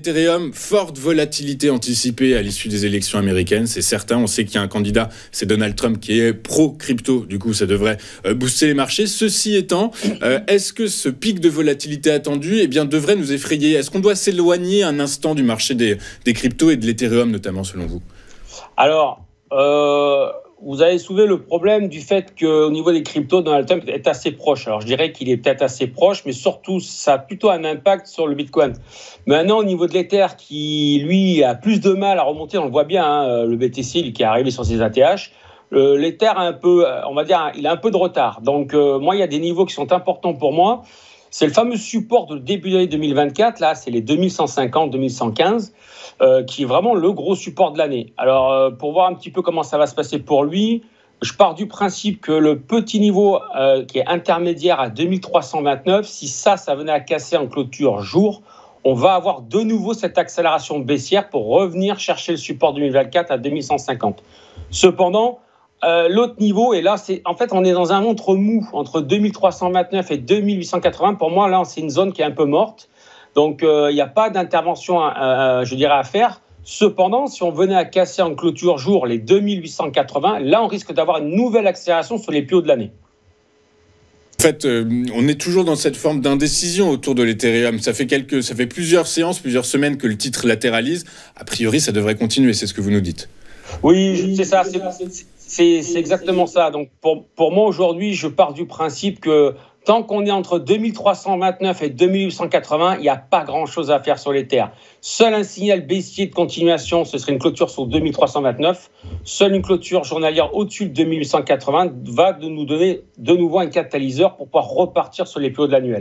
Ethereum, forte volatilité anticipée à l'issue des élections américaines, c'est certain. On sait qu'il y a un candidat, c'est Donald Trump, qui est pro-crypto. Du coup, ça devrait booster les marchés. Ceci étant, est-ce que ce pic de volatilité attendu devrait nous effrayer? Est-ce qu'on doit s'éloigner un instant du marché des cryptos et de l'Ethereum notamment, selon vous? Alors, vous avez soulevé le problème du fait qu'au niveau des cryptos, Donald Trump est assez proche. Alors, je dirais qu'il est peut-être assez proche, mais surtout, ça a plutôt un impact sur le Bitcoin. Maintenant, au niveau de l'Ether, qui, lui, a plus de mal à remonter, on le voit bien, hein, le BTC, lui, qui est arrivé sur ses ATH, l'Ether a un peu, on va dire, il a un peu de retard. Donc, moi, il y a des niveaux qui sont importants pour moi. C'est le fameux support de début d'année 2024, là, c'est les 2150, 2115, qui est vraiment le gros support de l'année. Alors, pour voir un petit peu comment ça va se passer pour lui, je pars du principe que le petit niveau qui est intermédiaire à 2329, si ça venait à casser en clôture jour, on va avoir de nouveau cette accélération baissière pour revenir chercher le support 2024 à 2150. Cependant, l'autre niveau, et là, on est dans un montre mou entre 2329 et 2880. Pour moi, là, c'est une zone qui est un peu morte. Donc, il n'y a pas d'intervention, je dirais, à faire. Cependant, si on venait à casser en clôture jour les 2880, là, on risque d'avoir une nouvelle accélération sur les plus hauts de l'année. En fait, on est toujours dans cette forme d'indécision autour de l'Ethereum. Ça fait plusieurs séances, plusieurs semaines que le titre latéralise. A priori, ça devrait continuer, c'est ce que vous nous dites. Oui, c'est ça. C'est exactement ça. Donc, pour moi, aujourd'hui, je pars du principe que tant qu'on est entre 2329 et 2880, il n'y a pas grand-chose à faire sur les terres. Seul un signal baissier de continuation, ce serait une clôture sur 2329. Seule une clôture journalière au-dessus de 2880 va nous donner de nouveau un catalyseur pour pouvoir repartir sur les plus hauts de l'annuel.